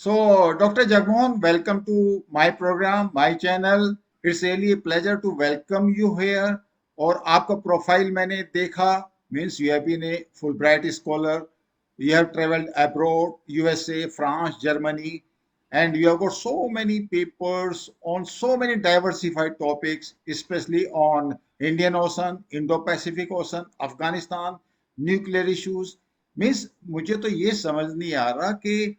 So, Dr. Jagmohan, welcome to my program, my channel. It's really a pleasure to welcome you here. और आपका profile मैंने देखा, means you have been a Fulbright scholar. You have traveled abroad, USA, France, Germany, and you have got so many papers on so many diversified topics, especially on Indian Ocean, Indo-Pacific Ocean, Afghanistan, nuclear issues. Means मुझे तो ये समझ नहीं आ रहा कि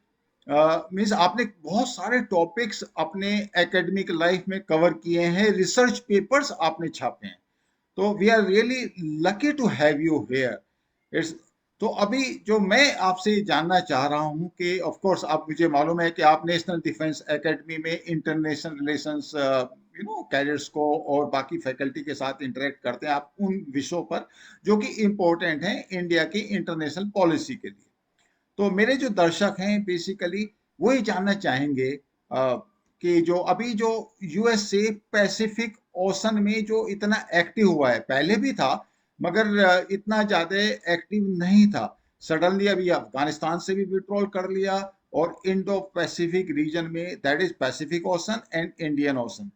means आपने बहुत सारे टॉपिक्स अपने एकेडमिक लाइफ में कवर किए हैं, रिसर्च पेपर्स आपने छापे हैं, तो we are really lucky to have you here. It's तो अभी जो मैं आपसे जानना चाह रहा हूं कि ऑफ कोर्स आप, मुझे मालूम है कि आप नेशनल डिफेंस एकेडमी में इंटरनेशनल रिलेशंस कैडर्स को और बाकी फैकल्टी के साथ इंटरेक्ट करते हैं, आप उन विषयों पर जो कि इम्पोर्टेंट हैं इंडिया की इंटरनेशनल पॉलिसी के लिए। तो मेरे जो दर्शक हैं बेसिकली वो ये जानना चाहेंगे कि जो अभी जो यूएसए पैसिफिक ओशन में जो इतना एक्टिव हुआ है, पहले भी था मगर इतना ज्यादा एक्टिव नहीं था। सडनली अभी अफगानिस्तान से भी विड्रॉल कर लिया, और इंडो पैसिफिक रीजन में, that is Pacific ocean and Indian ocean,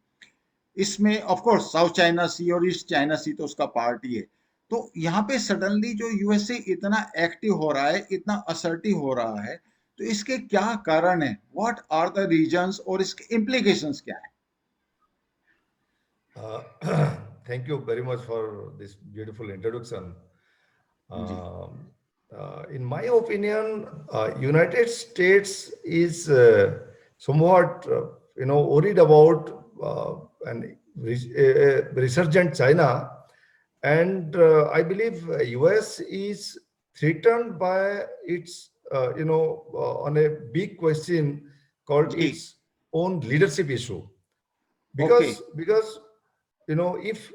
इसमें ऑफ कोर्स साउथ चाइना सी और ईस्ट चाइना सी तो उसका पार्ट ही है। तो यहाँ पे सडनली जो यूएसए इतना एक्टिव हो रहा है, इतना असर्टिव हो रहा है, तो इसके क्या कारण है, व्हाट आर द रीजंस, और इसके इम्प्लीकेशंस क्या है? Uh, Thank you very much for this beautiful introduction. जी। Um, in my opinion, United States is somewhat, worried about a resurgent China, and I believe US is threatened by its, on a big question called जी। its own leadership issue. Okay. Because if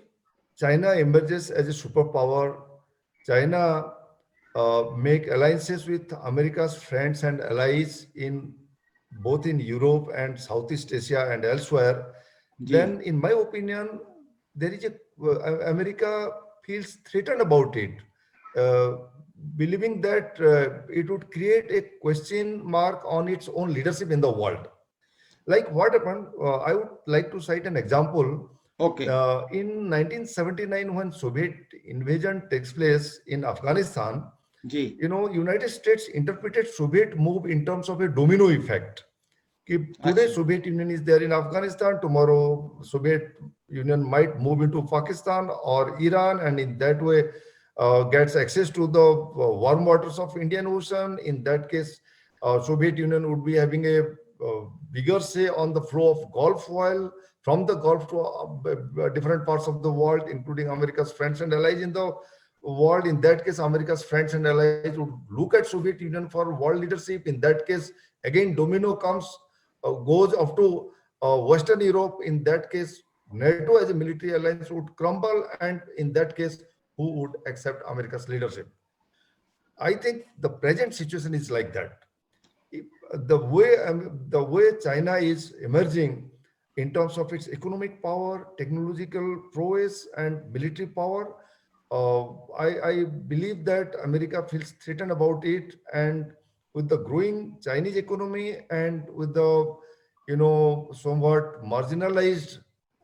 China emerges as a superpower, China make alliances with America's friends and allies in both in Europe and Southeast Asia and elsewhere, जी। then in my opinion, there is a America feels threatened about it, uh, believing that it would create a question mark on its own leadership in the world. Like what happened, I would like to cite an example. Okay. In 1979, when Soviet invasion takes place in Afghanistan, जी। United States interpreted Soviet move in terms of a domino effect. Today अच्छा। Soviet Union is there in Afghanistan, tomorrow Soviet Union might move into Pakistan or Iran, and in that way gets access to the warm waters of Indian Ocean. In that case, Soviet Union would be having a bigger say on the flow of Gulf oil from the Gulf to different parts of the world, including America's friends and allies in the world. In that case, America's friends and allies would look at Soviet Union for world leadership. In that case, again, domino comes, goes up to Western Europe. In that case, NATO as a military alliance would crumble, and in that case, who would accept America's leadership? I think the present situation is like that. The way China is emerging in terms of its economic power, technological prowess, and military power, I believe that America feels threatened about it. And with the growing Chinese economy and with the somewhat marginalized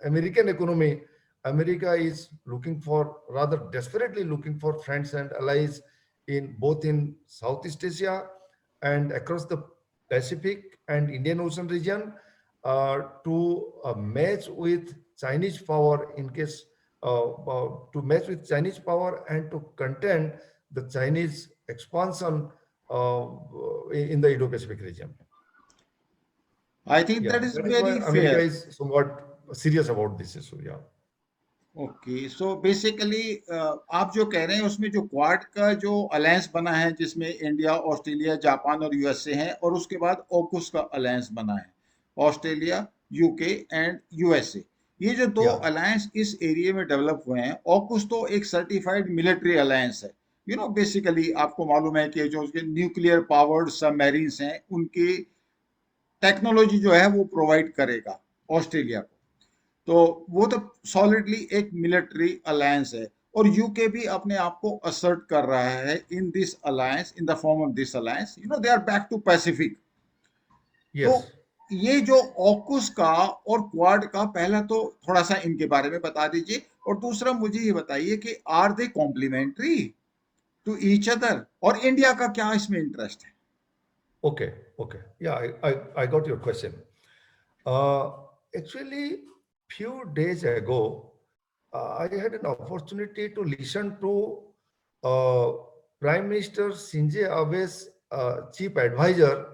American economy, America is looking for, rather desperately looking for friends and allies in both in Southeast Asia and across the Pacific and Indian Ocean region, to match with Chinese power in case to match with Chinese power and to contend the Chinese expansion in the Indo-Pacific region. I think Yeah, that is that is why very America fair. is somewhat serious about this issue. Yeah. Okay, so basically आप जो कह रहे हैं उसमें जो quad का जो alliance बना है, जिसमें इंडिया, ऑस्ट्रेलिया, जापान और यूएसए हैं, और उसके बाद ओकुस का अलायंस बना है, ऑस्ट्रेलिया, यूके एंड यूएसए। ये जो दो Yeah. अलायंस इस एरिया में डेवलप हुए हैं, ओकुस तो एक सर्टिफाइड मिलिट्री अलायंस है। बेसिकली आपको मालूम है कि जो उसके न्यूक्लियर पावर्ड सबमरीन्स हैं, उनकी टेक्नोलॉजी जो है वो प्रोवाइड करेगा ऑस्ट्रेलिया को। तो वो तो सॉलिडली एक मिलिट्री अलायंस है, और यूके भी अपने आप को असर्ट कर रहा है in this alliance, in the form of this alliance, they are back to Pacific. तो yes. ये जो ऑकुस का और क्वाड का, पहला तो थोड़ा सा इनके बारे में बता दीजिए, और दूसरा मुझे ये बताइए कि are they complementary to each other, और इंडिया का क्या इसमें इंटरेस्ट है? Okay, okay. Yeah, I got your question. Uh, Actually, few days ago, I had an opportunity to listen to uh, Prime Minister Shinzo Abe's chief advisor,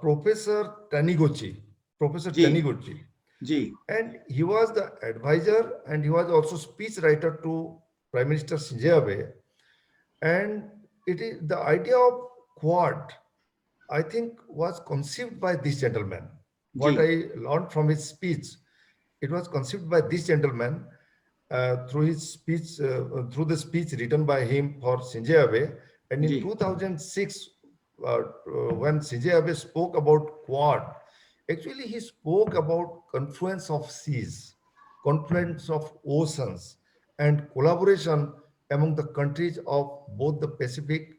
Professor Taniguchi. Professor जी, Taniguchi. जी, And he was the advisor and he was also speech writer to Prime Minister Shinzo Abe. And it is the idea of Quad, I think, was conceived by this gentleman. जी, What I learned from his speech, it was conceived by this gentleman through his speech, through the speech written by him for Shinzo Abe. And in जी, 2006, when Shinzo Abe spoke about Quad, actually he spoke about confluence of seas, confluence of oceans, and collaboration among the countries of both the Pacific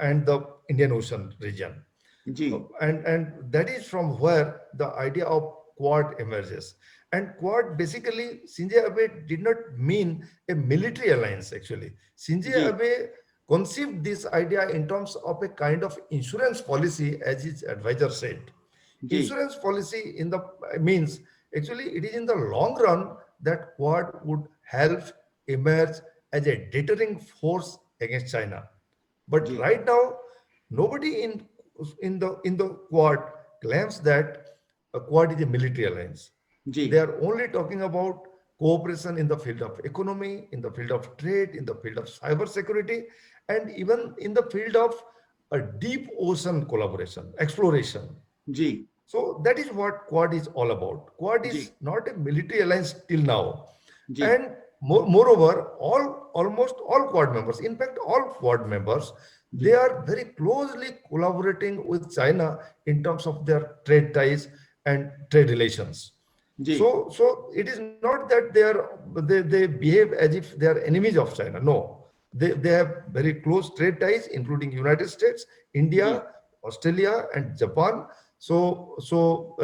and the Indian Ocean region. जी, And that is from where the idea of Quad emerges. And Quad basically, Shinzo Abe did not mean a military alliance actually. Shinzo जी, Abe conceived this idea in terms of a kind of insurance policy, as his advisor said. जी, Insurance policy in the means actually it is in the long run that Quad would help emerge as a deterring force against China. But जी, right now, nobody in the Quad claims that a Quad is a military alliance. जी, They are only talking about cooperation in the field of economy, in the field of trade, in the field of cyber security, and even in the field of a deep ocean collaboration, exploration. जी, So that is what Quad is all about. Quad जी, is not a military alliance till now, जी, and moreover, almost all Quad members, in fact, all Quad members, they जी, are very closely collaborating with China in terms of their trade ties and trade relations. जी, So it is not that they behave as if they are enemies of China. No, they have very close trade ties, including United States, जी, India, Australia, and Japan. So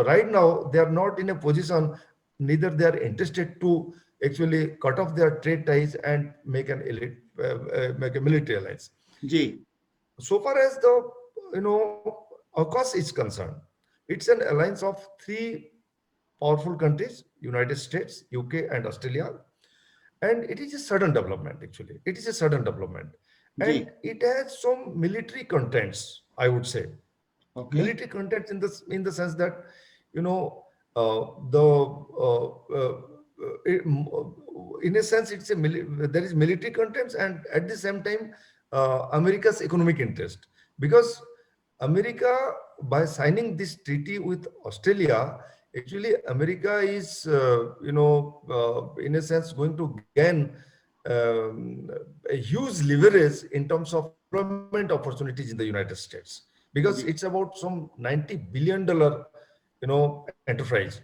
right now they are not in a position, neither they are interested to actually cut off their trade ties and make an elite, make a military alliance. जी, So far as the AUKUS is concerned, it's an alliance of three powerful countries: United States, UK, and Australia. And it is a sudden development, actually. It is a sudden development. जी, And it has some military contents, I would say. Okay, Military contents in the sense that, you know, the in a sense, there is military contents, and at the same time, America's economic interest. Because America, by signing this treaty with Australia, actually America is, in a sense, going to gain a huge leverage in terms of employment opportunities in the United States, because जी, it's about some $90 billion, enterprise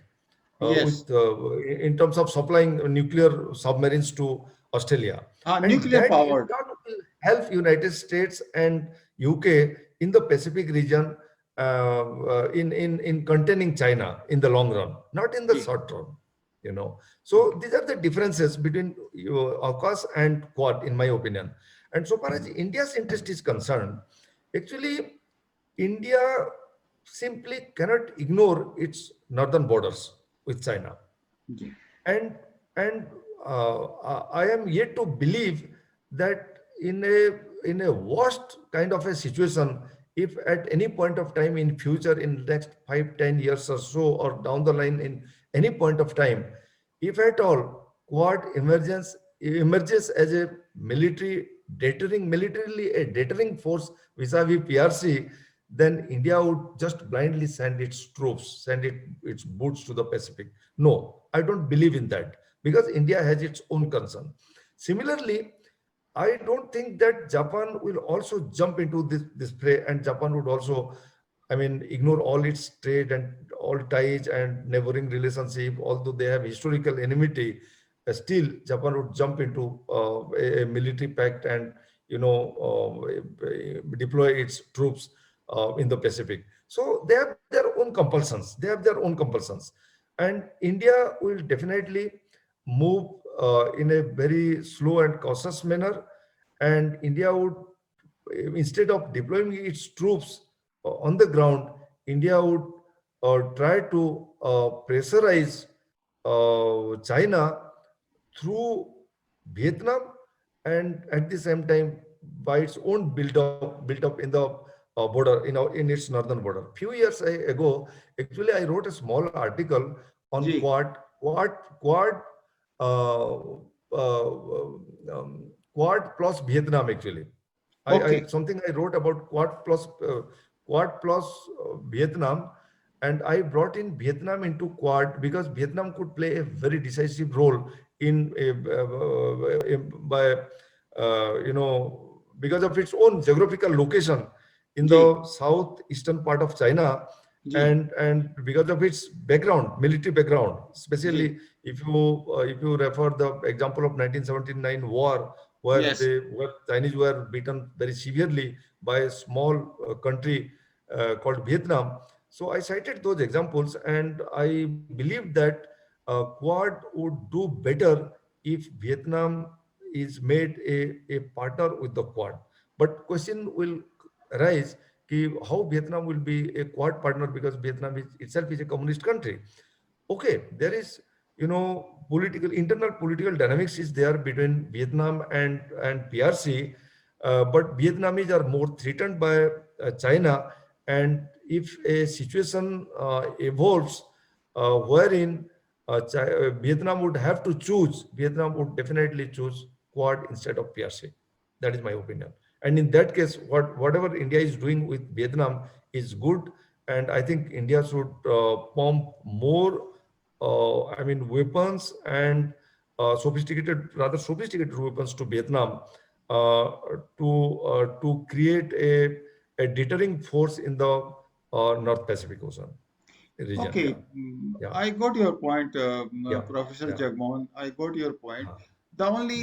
yes, with in terms of supplying nuclear submarines to Australia, हाँ, and nuclear that in powered, turn will help United States and UK in the Pacific region, in containing China in the long run, not in the जी, short run. So okay, these are the differences between AUKUS and Quad, in my opinion. And so far as India's interest is concerned, actually, India simply cannot ignore its northern borders with China. जी, And I am yet to believe that in a worst kind of a situation, if at any point of time in future, in next 5, 10 years or so, or down the line, in any point of time, if at all Quad emerges as a militarily a deterring force vis-a-vis PRC, then India would just blindly send its troops, its boots to the Pacific. No, I don't believe in that, because India has its own concern. Similarly, I don't think that Japan will also jump into this fray, and Japan would also, I mean, ignore all its trade and all ties and neighboring relationship. Although they have historical enmity, still Japan would jump into a military pact and deploy its troops in the Pacific. So they have their own compulsions. They have their own compulsions, and India will definitely move in a very slow and cautious manner. And India would, instead of deploying its troops on the ground, India would try to pressurize China through Vietnam, and at the same time by its own build up in the border, in its northern border. Few years ago, actually, I wrote a small article on जी. Quad, uh, Quad plus Vietnam. Actually, I Okay. something I wrote about Quad plus Vietnam, and I brought in Vietnam into Quad because Vietnam could play a very decisive role in by because of its own geographical location in जी. the southeastern part of China, जी. and because of its background, military background, जी. especially if you refer the example of 1979 war, Yes. where Chinese were beaten very severely by a small country called Vietnam. So I cited those examples, and I believe that Quad would do better if Vietnam is made a partner with the Quad. But question will arise, how Vietnam will be a Quad partner because Vietnam itself is a communist country. Okay, there is, political internal political dynamics is there between Vietnam and PRC, but Vietnamese are more threatened by China, and if a situation evolves wherein Vietnam would have to choose, Vietnam would definitely choose Quad instead of PRC. That is my opinion. And in that case, whatever India is doing with Vietnam is good, and I think India should pump more, weapons and rather sophisticated weapons to Vietnam uh, to create a deterring force in the North Pacific Ocean region. Yeah, Okay, yeah, I got your point, yeah, Professor yeah. Jagmohan. I got your point. Uh-huh. The Mm. only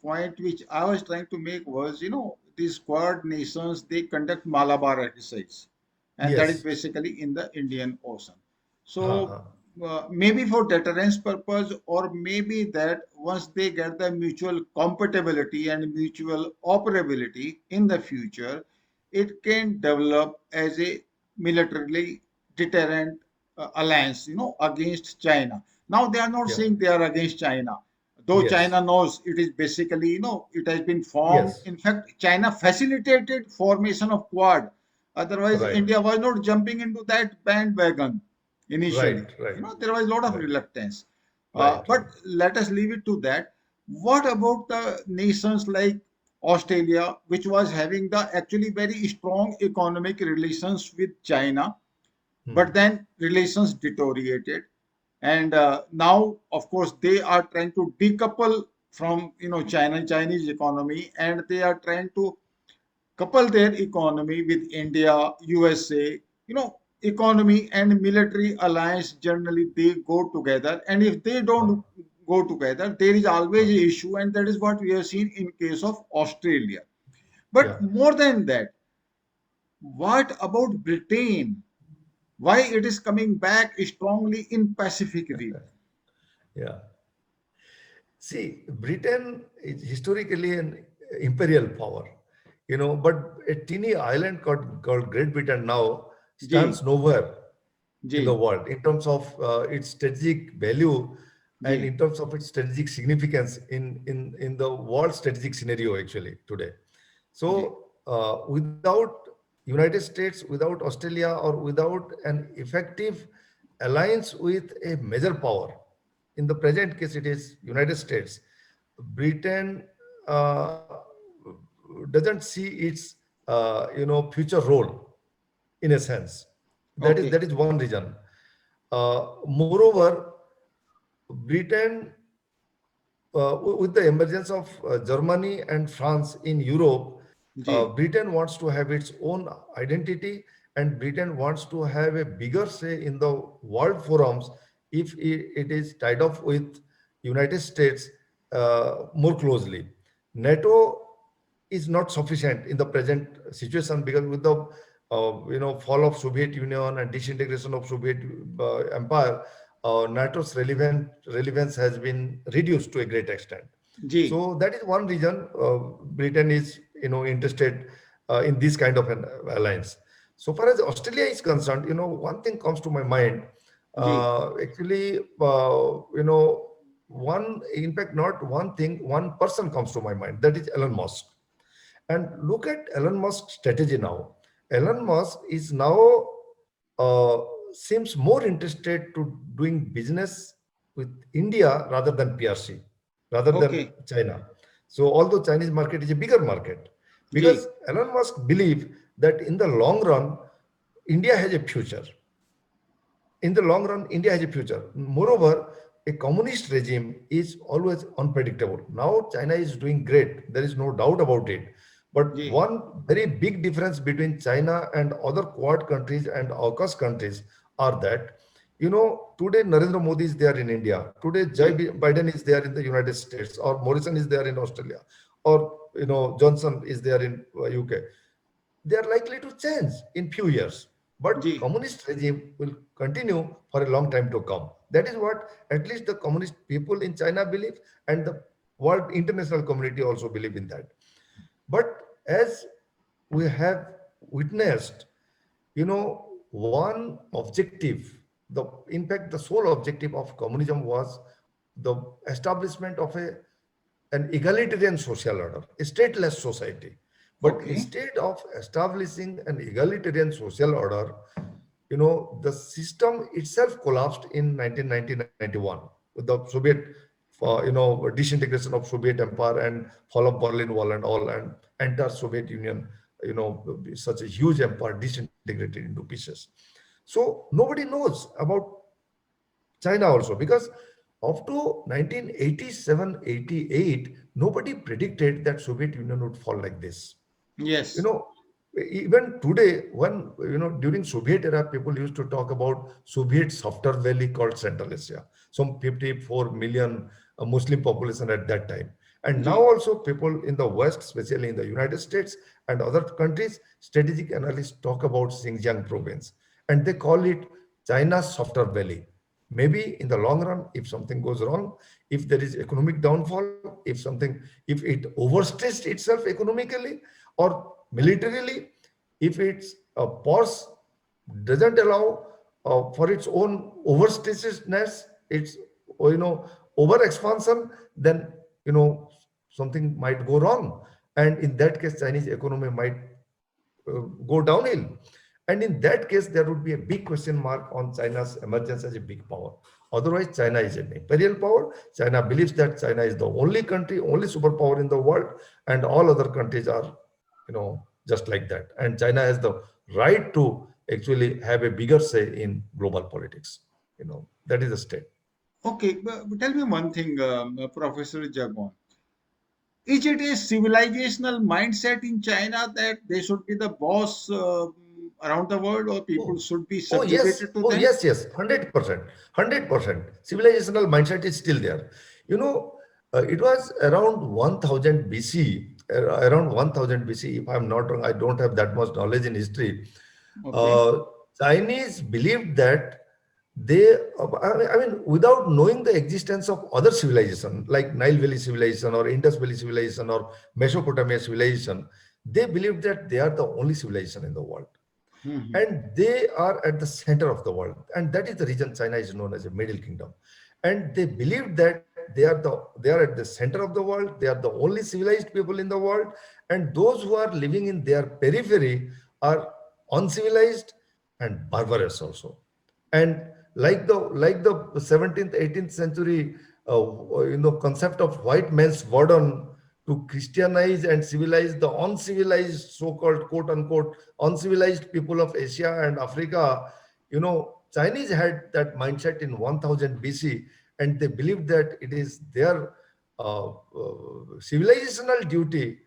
point which I was trying to make was, these Quad nations, they conduct Malabar exercise, and that is Yes. basically in the Indian Ocean. So Uh-huh. maybe for deterrence purpose, or maybe that once they get the mutual compatibility and mutual operability in the future, it can develop as a militarily deterrent alliance, against China. Now they are not Yeah. saying they are against China, though Yes. China knows it is basically, it has been formed. Yes. In fact, China facilitated formation of Quad. Otherwise, Right. India was not jumping into that bandwagon initially. Right. Right. There was a lot of Right. reluctance. Right. But let us leave it to that. What about the nations like Australia, which was having the actually very strong economic relations with China, Hmm. but then relations deteriorated, and now, of course, they are trying to decouple from Chinese economy, and they are trying to couple their economy with India, USA. Economy and military alliance generally they go together, and if they Huh. don't go together, there is always Huh. an issue, and that is what we have seen in case of Australia. Yeah. But more than that, what about Britain? Why it is coming back strongly in Pacific region? Yeah. See, Britain is historically an imperial power, but a teeny island called Great Britain now Ji, stands nowhere in the ji, world in terms of its strategic value and ji, in terms of its strategic significance in the world strategic scenario actually today. ji. So without United States, without Australia, or without an effective alliance with a major power, in the present case it is United States, Britain uh, doesn't see its future role in a sense. Okay, That is one reason. Moreover, Britain, with the emergence of Germany and France in Europe, ji, Britain wants to have its own identity, and Britain wants to have a bigger say in the world forums if it is tied up with United States more closely. NATO is not sufficient in the present situation because with the fall of Soviet Union and disintegration of Soviet empire, NATO's relevance has been reduced to a great extent. जी So that is one reason Britain is interested in this kind of an alliance. So far as Australia is concerned, one thing comes to my mind. जी Actually, one in fact not one thing, one person comes to my mind. That is Elon Musk. And look at Elon Musk's strategy now. Elon Musk is now uh, seems more interested to doing business with India rather than PRC, rather than okay China. So although Chinese market is a bigger market, जी because Elon Musk believe that in the long run, India has a future. In the long run, India has a future. Moreover, a communist regime is always unpredictable. Now, China is doing great. There is no doubt about it. But जी one very big difference between China and other Quad countries and AUKUS countries are that, today Narendra Modi is there in India. Today जी Biden is there in the United States, or Morrison is there in Australia, or Johnson is there in UK. They are likely to change in few years, जी but communist regime will continue for a long time to come. That is what at least the communist people in China believe, and the world international community also believe in that. But as we have witnessed, one objective, the in fact the sole objective of communism was the establishment of an egalitarian social order, a stateless society. But okay instead of establishing an egalitarian social order, the system itself collapsed in 1991 with the Soviet, disintegration of Soviet Empire and fall of Berlin Wall and all, and entire Soviet Union, such a huge empire disintegrated into pieces. So nobody knows about China also, because up to 1987-88, nobody predicted that Soviet Union would fall like this. Yes You know, even today, when, during Soviet era, people used to talk about Soviet software valley called Central Asia, some 54 million Muslim population at that time. And जी now also people in the West, especially in the United States and other countries, strategic analysts talk about Xinjiang province, and they call it China's software valley. Maybe in the long run, if something goes wrong, if there is economic downfall, if it overstretched itself economically or militarily, if its pause doesn't allow for its own overstretchedness, its over expansion, then something might go wrong, and in that case, Chinese economy might go downhill. And in that case, there would be a big question mark on China's emergence as a big power. Otherwise, China is an imperial power. China believes that China is the only country, only superpower in the world, and all other countries are, just like that. And China has the right to actually have a bigger say in global politics. That is the state. Okay tell me one thing Professor Jagon, is it a civilizational mindset in China that they should be the boss around the world or people Oh, should be oh yes, subjugated to oh them? yes, yes, 100%, 100%. Civilizational mindset is still there. It was around 1000 BC, around 1000 BC, if I'm not wrong, I don't have that much knowledge in history. Okay. Uh, Chinese believed that they, without knowing the existence of other civilization like Nile Valley civilization or Indus Valley civilization or Mesopotamia civilization, they believed that they are the only civilization in the world, Mhm. and they are at the center of the world, and that is the reason China is known as a middle kingdom. And they believe that they are at the center of the world, they are the only civilized people in the world, and those who are living in their periphery are uncivilized and barbarous also. And like the 17th 18th century concept of white man's burden to Christianize and civilize the uncivilized, so-called quote unquote uncivilized people of Asia and Africa. Chinese had that mindset in 1000 BC, and they believed that it is their civilizational duty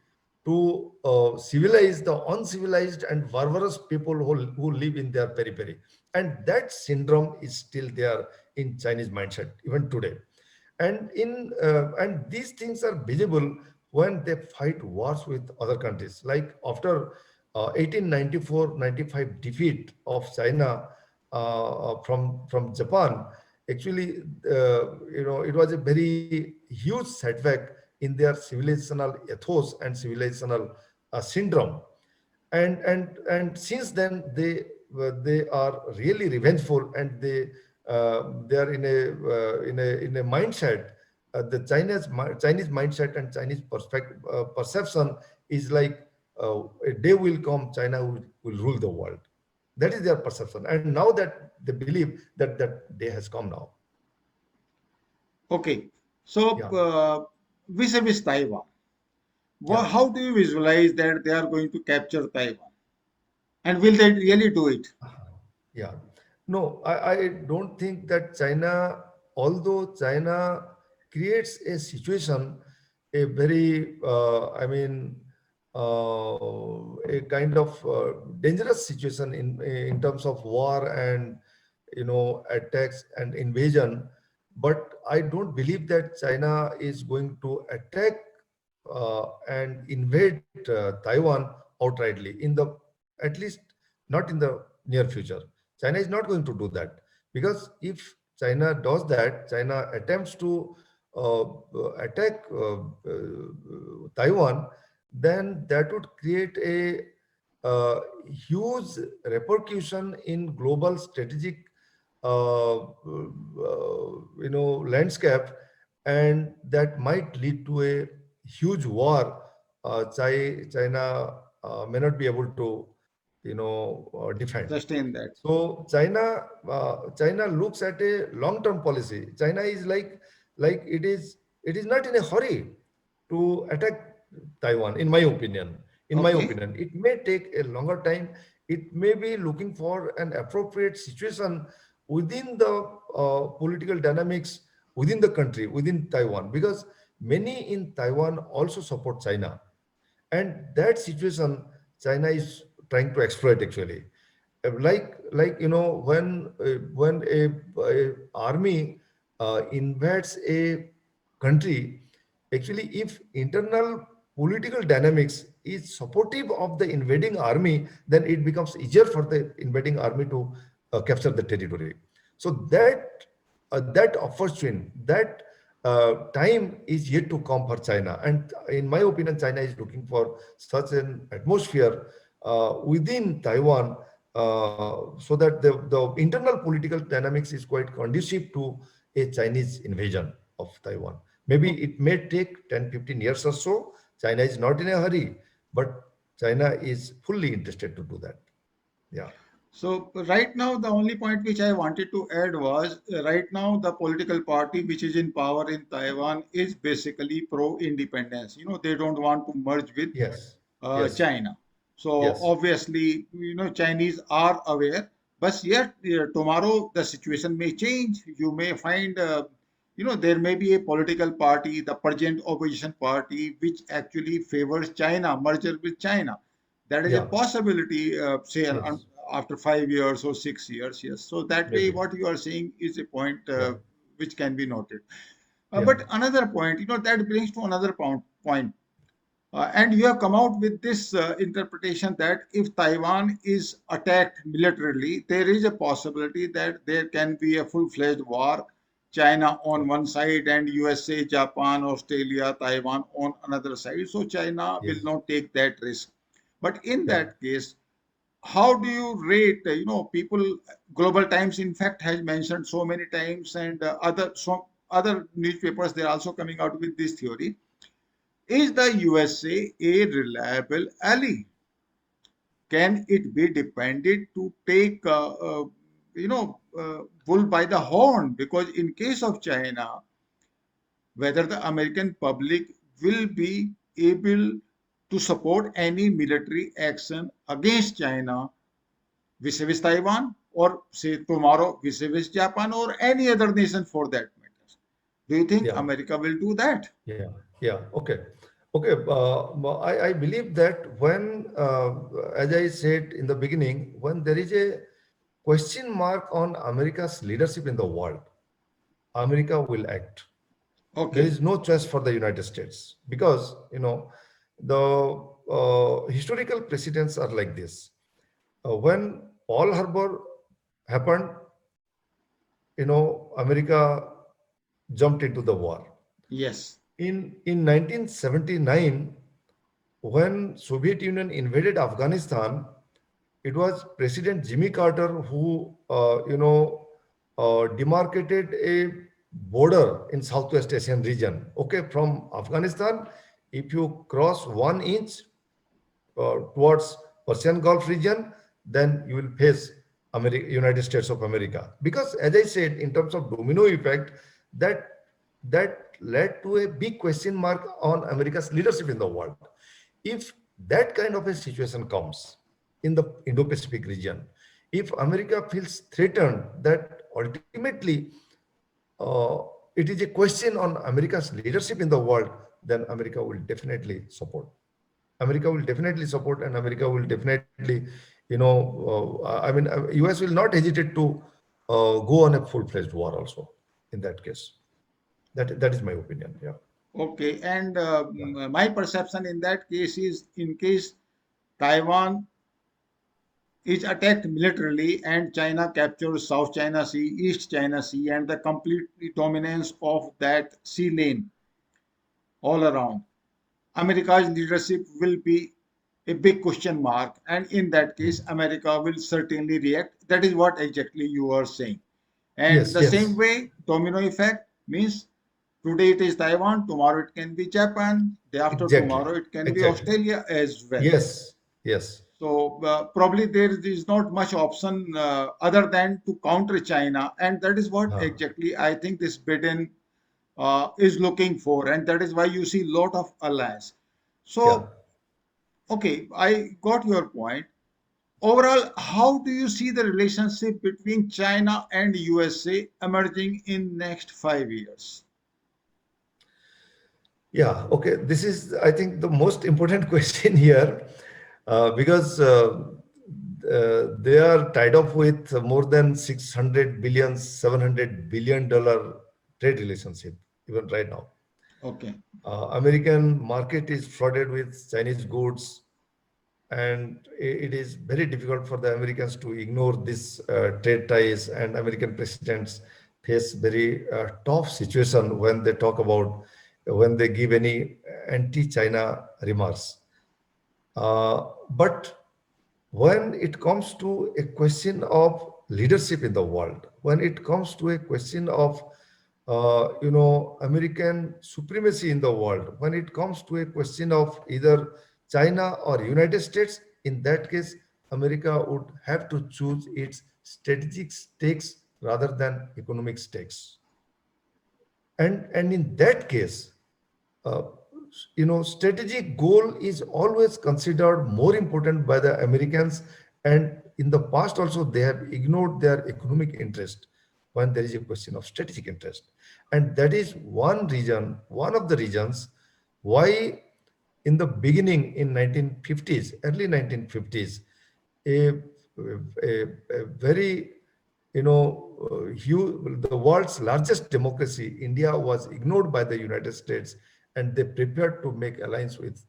to civilize the uncivilized and barbarous people who live in their periphery. And that syndrome is still there in Chinese mindset even today. And these things are visible when they fight wars with other countries. Like after 1894-95 defeat of China from Japan, actually, it was a very huge setback in their civilizational ethos and civilizational syndrome. And since then they are really revengeful, and they are in a mindset. The Chinese mindset and Chinese perception is like, a day will come, China will rule the world. That is their perception, and now that they believe that that day has come now. Okay. So, Yeah, vis-a-vis Taiwan, yeah. how do you visualize that they are going to capture Taiwan? And will they really do it? Yeah. No, I don't think that China, although China creates a situation, a very, a kind of dangerous situation in terms of war and, attacks and invasion. But I don't believe that China is going to attack and invade Taiwan outrightly at least not in the near future. China is not going to do that, because if China does that, China attempts to attack Taiwan, then that would create a huge repercussion in global strategic landscape, and that might lead to a huge war. China may not be able to defend. Sustain that. So China looks at a long-term policy. China is like it is not in a hurry to attack Taiwan, in my opinion. In my Okay. opinion, it may take a longer time. It may be looking for an appropriate situation within the political dynamics within the country, within Taiwan, because many in Taiwan also support China, and that situation China is trying to exploit actually. Like when a army invades a country, actually if internal political dynamics is supportive of the invading army, then it becomes easier for the invading army to capture the territory. So that opportune, that time is yet to come for China. And in my opinion, China is looking for such an atmosphere within Taiwan, so that the internal political dynamics is quite conducive to a Chinese invasion of Taiwan. Maybe Okay. it may take 10, 15 years or so. China is not in a hurry, but China is fully interested to do that. Yeah. So right now, the only point which I wanted to add was right now the political party which is in power in Taiwan is basically pro-independence. They don't want to merge with Yes. Yes. China. So Yes. obviously, Chinese are aware, but yet tomorrow the situation may change. You may find, there may be a political party, the present opposition party, which actually favors China, merger with China. That is a Yeah. possibility, say, Yes. after 5 years or 6 years. Yes. So that way, Maybe. what you are saying is a point Yeah. which can be noted. Yeah. But another point, that brings to another point. And you have come out with this interpretation that if Taiwan is attacked militarily, there is a possibility that there can be a full-fledged war. China on Yeah. one side and USA, Japan, Australia, Taiwan on another side. So China will Yes. not take that risk. But in Yeah. that case, how do you rate, people, Global Times, in fact, has mentioned so many times, and other newspapers, they're also coming out with this theory. Is the USA a reliable ally? Can it be depended to take, bull by the horn? Because in case of China, whether the American public will be able to support any military action against China vis-a-vis Taiwan, or say tomorrow vis-a-vis Japan, or any other nation for that matter. Do you think Yeah. America will do that? Yeah. Yeah. Okay. Okay. I believe that when, as I said in the beginning, when there is a question mark on America's leadership in the world, America will act. There Okay. is no choice for the United States, because the historical precedents are like this. When Pearl Harbor happened, America jumped into the war. Yes. In 1979, when Soviet Union invaded Afghanistan, it was President Jimmy Carter who, demarcated a border in Southwest Asian region. Okay, from Afghanistan, if you cross 1 inch towards Persian Gulf region, then you will face United States of America. Because as I said, in terms of domino effect, that that led to a big question mark on America's leadership in the world. If that kind of a situation comes in the Indo-Pacific region, if America feels threatened, that ultimately uh, it is a question on America's leadership in the world, then America will definitely support. America will definitely support, and America will definitely, US will not hesitate to go on a full-fledged war also in that case. That is my opinion. Yeah. Okay. And Yeah. my perception in that case is, in case Taiwan is attacked militarily and China captures South China Sea, East China Sea, and the complete dominance of that sea lane all around, America's leadership will be a big question mark. And in that case, Hmm. America will certainly react. That is what exactly you are saying. And Yes, the same yes, way, domino effect means today it is Taiwan, tomorrow it can be Japan, day after exactly, tomorrow it can be exactly. Australia as well. Yes, yes, So probably there is not much option other than to counter China, and that is what uh, exactly I think this Biden is looking for, and that is why you see lot of alliance. yeah. So okay, I got your point. Overall, how do you see the relationship between China and USA emerging in next 5 years? Yeah, okay. This is, I think, the most important question here because they are tied up with more than 600 billion, $700 billion trade relationship, even right now. Okay. American market is flooded with Chinese goods, and it is very difficult for the Americans to ignore this trade ties. And American presidents face very tough situation when they talk about when they give any anti-China remarks. But when it comes to a question of leadership in the world, when it comes to a question of American supremacy in the world, when it comes to a question of either China or United States, in that case, America would have to choose its strategic stakes rather than economic stakes. And in that case, uh, strategic goal is always considered more important by the Americans. And in the past also, they have ignored their economic interest when there is a question of strategic interest. And that is one of the reasons why in the beginning in 1950s, early 1950s, a, a very the world's largest democracy, India, was ignored by the United States, and they prepared to make alliance with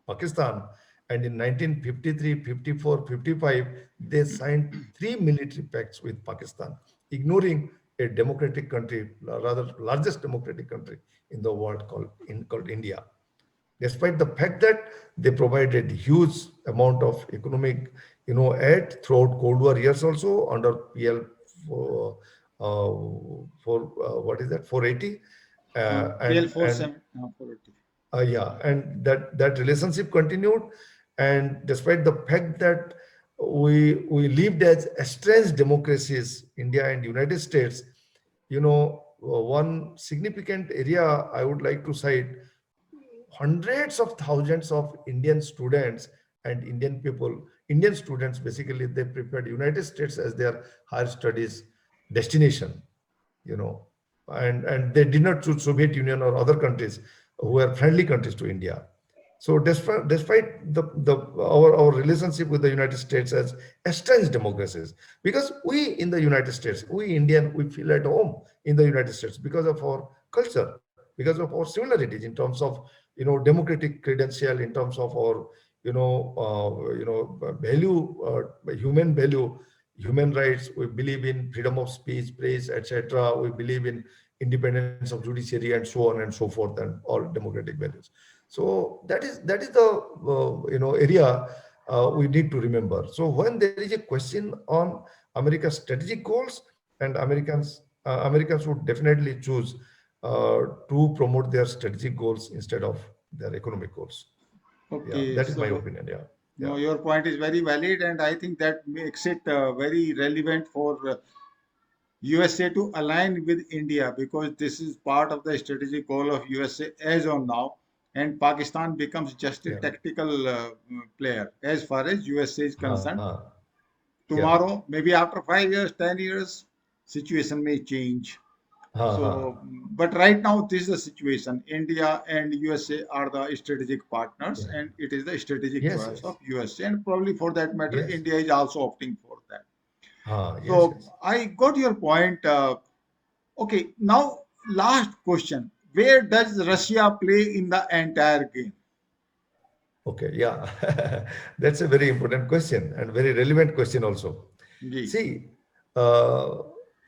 Pakistan. And in 1953, 54, 55, they signed three military pacts with Pakistan, ignoring a democratic country, rather largest democratic country in the world called India. Despite the fact that they provided huge amount of economic aid throughout Cold War years also under PL for, what is that 480 PL and 47 480. yeah, and that relationship continued. And despite the fact that we lived as estranged democracies, India and United States, one significant area I would like to cite: hundreds of thousands of Indian students and Indian people, Indian students basically, they preferred United States as their higher studies destination, you know, and they did not choose Soviet Union or other countries who were friendly countries to India. So despite our relationship with the United States as estranged democracies, because we in the United States, we Indian, we feel at home in the United States because of our culture, because of our similarities in terms of democratic credential, in terms of our value, human value, human rights. We believe in freedom of speech, press, etc. We believe in independence of judiciary and so on and so forth, and all democratic values. So that is the area we need to remember. So when there is a question on America's strategic goals, and Americans would definitely choose to promote their strategic goals instead of their economic goals. Yeah, Okay, that is my so opinion. Yeah, no, yeah, your point is very valid, and I think that makes it very relevant for USA to align with India, because this is part of the strategic goal of USA as on now, and Pakistan becomes just a yeah. tactical player as far as USA is concerned. Yeah. Tomorrow, maybe after 5 years, 10 years, situation may change. Ha. So, but right now, this is the situation. India and USA are the strategic partners, Yeah. and it is the strategic Yes, choice yes, of USA, and probably for that matter, yes. India is also opting for that. Yes, So, yes. I got your point. Okay, now last question: where does Russia play in the entire game? Okay, yeah. That's a very important question and very relevant question also. Ji. See, uh,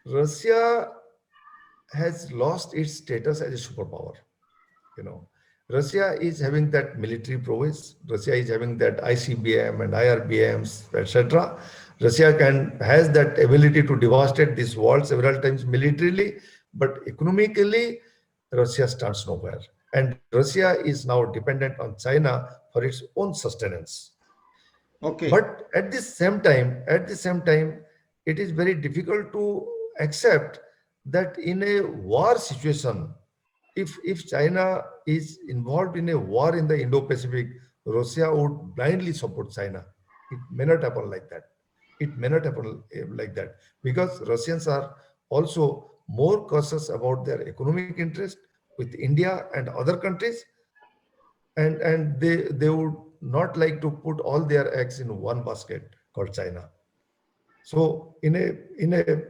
Russia has lost its status as a superpower. You know, Russia is having that military prowess. Russia is having that ICBM and IRBMs, etc. Russia can has that ability to devastate this world several times militarily, but economically, Russia stands nowhere. And Russia is now dependent on China for its own sustenance. Okay, But at the same time, it is very difficult to accept that in a war situation, if China is involved in a war in the Indo-Pacific, Russia would blindly support China. It may not happen like that. It may not happen like that, because Russians are also more cautious about their economic interest with India and other countries, and they would not like to put all their eggs in one basket called China. So in a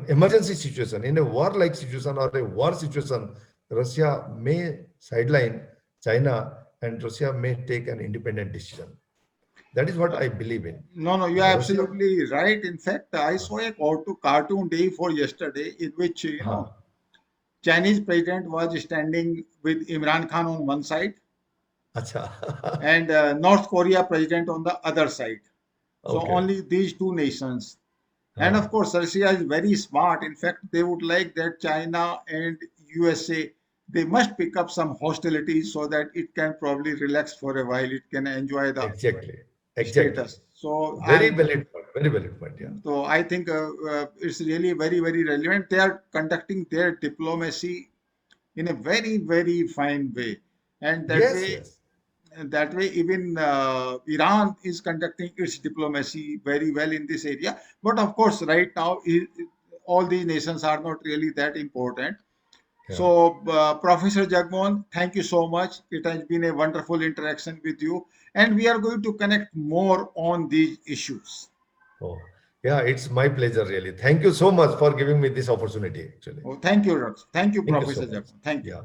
emergency situation, in a war-like situation or a war situation, Russia may sideline China, and Russia may take an independent decision. That is what uh, I believe in. no, no, you are Russia. absolutely right. In fact, I saw a cartoon day for yesterday in which Huh. Chinese president was standing with Imran Khan on one side Acha. and North Korea president on the other side. So Okay. only these two nations. And Huh. of course, Russia is very smart. In fact, they would like that China and USA, they must pick up some hostilities so that it can probably relax for a while. It can enjoy the Exactly. Exactly. status. So Very valid point. Very valid point. Yeah. I think it's really very, very relevant. They are conducting their diplomacy in a very, very fine way. And Yes. Yes. that way even Iran is conducting its diplomacy very well in this area. But of course, right now, all these nations are not really that important. Yeah. So, Professor Jagmohan, thank you so much. It has been a wonderful interaction with you, and we are going to connect more on these issues. Oh, yeah, it's my pleasure, really. Thank you so much for giving me this opportunity, actually. Oh, thank you, Rux. Thank you, Thank you so Professor much. Jagmohan. Thank you. Yeah.